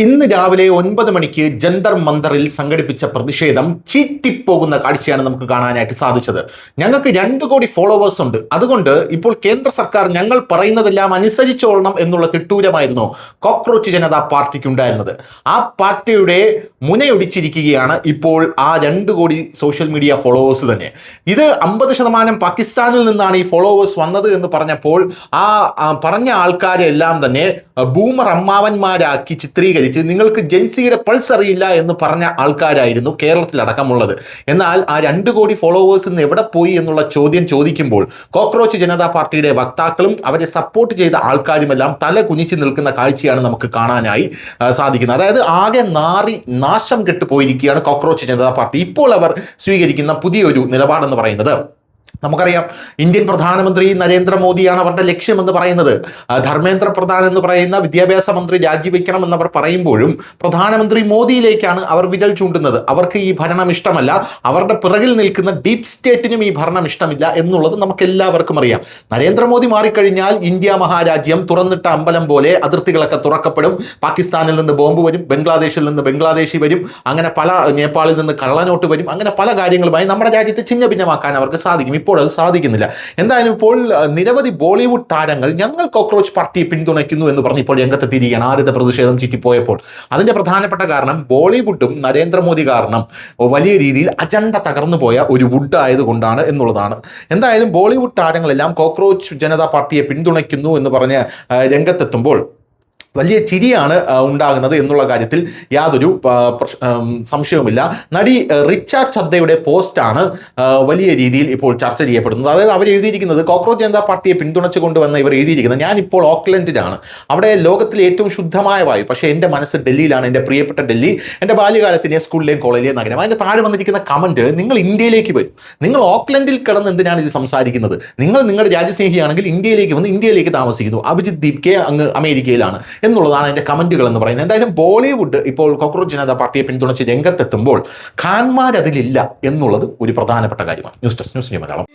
ഇന്ന് രാവിലെ 9 മണിക്ക് ജന്തർ മന്ദറിൽ സംഘടിപ്പിച്ച പ്രതിഷേധം ചീറ്റിപ്പോകുന്ന കാഴ്ചയാണ് നമുക്ക് കാണാനായിട്ട് സാധിച്ചത്. ഞങ്ങൾക്ക് 2 കോടി ഫോളോവേഴ്സ് ഉണ്ട്, അതുകൊണ്ട് ഇപ്പോൾ കേന്ദ്ര സർക്കാർ ഞങ്ങൾ പറയുന്നതെല്ലാം അനുസരിച്ചോളണം എന്നുള്ള തിട്ടൂരമായിരുന്നു കോക്രോച്ച് ജനതാ പാർട്ടിക്ക് ഉണ്ടായിരുന്നത്. ആ പാർട്ടിയുടെ മുനയൊടിച്ചിരിക്കുകയാണ് ഇപ്പോൾ ആ 2 കോടി സോഷ്യൽ മീഡിയ ഫോളോവേഴ്സ് തന്നെ. ഇത് 50% പാകിസ്ഥാനിൽ നിന്നാണ് ഈ ഫോളോവേഴ്സ് വന്നത് എന്ന് പറഞ്ഞപ്പോൾ ആ പറഞ്ഞ ആൾക്കാരെ എല്ലാം തന്നെ ബൂമർ അമ്മാവന്മാരാക്കി ചിത്രീകരിച്ച് നിങ്ങൾക്ക് ജെൻസിയുടെ പൾസ് അറിയില്ല എന്ന് പറഞ്ഞ ആൾക്കാരായിരുന്നു കേരളത്തിലടക്കമുള്ളത്. എന്നാൽ ആ 2 കോടി ഫോളോവേഴ്സ് ഇന്ന് എവിടെ പോയി എന്നുള്ള ചോദ്യം ചോദിക്കുമ്പോൾ കോക്രോച്ച് ജനതാ പാർട്ടിയുടെ വക്താക്കളും അവരെ സപ്പോർട്ട് ചെയ്ത ആൾക്കാരുമെല്ലാം തല കുനിച്ച് നിൽക്കുന്ന കാഴ്ചയാണ് നമുക്ക് കാണാനായി സാധിക്കുന്നത്. അതായത് ആകെ നാശം കെട്ടുപോയിരിക്കുകയാണ് കോക്രോച്ച് ജനതാ പാർട്ടി. ഇപ്പോൾ അവർ സ്വീകരിക്കുന്ന പുതിയൊരു നിലപാടെന്ന് പറയുന്നത്, നമുക്കറിയാം, ഇന്ത്യൻ പ്രധാനമന്ത്രി നരേന്ദ്രമോദിയാണ് അവരുടെ ലക്ഷ്യമെന്ന് പറയുന്നത്. ധർമ്മേന്ദ്ര പ്രധാൻ എന്ന് പറയുന്ന വിദ്യാഭ്യാസ മന്ത്രി രാജിവെക്കണം എന്നവർ പറയുമ്പോഴും പ്രധാനമന്ത്രി മോദിയിലേക്കാണ് അവർ വിരൽ ചൂണ്ടുന്നത്. അവർക്ക് ഈ ഭരണം ഇഷ്ടമല്ല, അവരുടെ പിറകിൽ നിൽക്കുന്ന ഡീപ് സ്റ്റേറ്റിനും ഈ ഭരണം ഇഷ്ടമില്ല എന്നുള്ളത് നമുക്ക് എല്ലാവർക്കും അറിയാം. നരേന്ദ്രമോദി മാറിക്കഴിഞ്ഞാൽ ഇന്ത്യ മഹാരാജ്യം തുറന്നിട്ട അമ്പലം പോലെ അതിർത്തികളൊക്കെ തുറക്കപ്പെടും. പാകിസ്ഥാനിൽ നിന്ന് ബോംബ് വരും, ബംഗ്ലാദേശിൽ നിന്ന് ബംഗ്ലാദേശി വരും, അങ്ങനെ പല നേപ്പാളിൽ നിന്ന് കള്ളനോട്ട് വരും, അങ്ങനെ പല കാര്യങ്ങളുമായി നമ്മുടെ രാജ്യത്തെ ചിഹ്ന ഭിന്നമാക്കാൻ അവർക്ക് സാധിക്കും. ഇപ്പോൾ അത് സാധിക്കുന്നില്ല. എന്തായാലും ഇപ്പോൾ നിരവധി ബോളിവുഡ് താരങ്ങൾ ഞങ്ങൾ കോക്രോച്ച് പാർട്ടിയെ പിന്തുണയ്ക്കുന്നു എന്ന് പറഞ്ഞ് ഇപ്പോൾ രംഗത്തെത്തിയിരിക്കുകയാണ്. ആദ്യത്തെ പ്രതിഷേധം ചീറ്റിപ്പോയപ്പോൾ അതിന്റെ പ്രധാനപ്പെട്ട കാരണം ബോളിവുഡും നരേന്ദ്രമോദി കാരണം വലിയ രീതിയിൽ അജണ്ട തകർന്നു പോയ ഒരു വുഡ് ആയതുകൊണ്ടാണ് എന്നുള്ളതാണ്. എന്തായാലും ബോളിവുഡ് താരങ്ങളെല്ലാം കോക്രോച്ച് ജനതാ പാർട്ടിയെ പിന്തുണയ്ക്കുന്നു എന്ന് പറഞ്ഞ് രംഗത്തെത്തുമ്പോൾ വലിയ ചിരിയാണ് ഉണ്ടാകുന്നത് എന്നുള്ള കാര്യത്തിൽ യാതൊരു സംശയവുമില്ല. നടി റിച്ച ചദ്ദയുടെ പോസ്റ്റാണ് വലിയ രീതിയിൽ ഇപ്പോൾ ചർച്ച ചെയ്യപ്പെടുന്നത്. അതായത് അവർ എഴുതിയിരിക്കുന്നത്, കോക്രോച്ച് ജനതാ പാർട്ടിയെ പിന്തുണച്ചു കൊണ്ടുവന്ന ഇവർ എഴുതിയിരിക്കുന്നത്, ഞാനിപ്പോൾ ഓക്ലൻഡിലാണ്, അവിടെ ലോകത്തിലെ ഏറ്റവും ശുദ്ധമായ വായു, പക്ഷേ എൻ്റെ മനസ്സ് ഡൽഹിയിലാണ്, എൻ്റെ പ്രിയപ്പെട്ട ഡൽഹി, എൻ്റെ ബാല്യകാലത്തിലെ സ്കൂളിലെയും കോളേജിലെയും നഗരം. അതിൻ്റെ താഴെ വന്നിരിക്കുന്ന കമൻറ്റ്, നിങ്ങൾ ഇന്ത്യയിലേക്ക് വരും, നിങ്ങൾ ഓക്ലൻഡിൽ കിടന്ന് എന്തിനാണ് ഇത് സംസാരിക്കുന്നത്, നിങ്ങൾ നിങ്ങളുടെ രാജ്യസ്നേഹിയാണെങ്കിൽ ഇന്ത്യയിലേക്ക് വന്ന് ഇന്ത്യയിലേക്ക് താമസിക്കുന്നു, അഭിജിത്ത് ദീപ്കെ അങ്ങ് അമേരിക്കയിലാണ് എന്നുള്ളതാണ് എൻ്റെ കമന്റുകൾ എന്ന് പറയുന്നത്. എന്തായാലും ബോളിവുഡ് ഇപ്പോൾ കോക്രോച്ച് ജനതാ പാർട്ടിയെ പിന്തുണച്ച് രംഗത്തെത്തുമ്പോൾ ഖാൻമാർ അതിലില്ല എന്നുള്ളത് ഒരു പ്രധാനപ്പെട്ട കാര്യമാണ്. News desk, news Malayalam.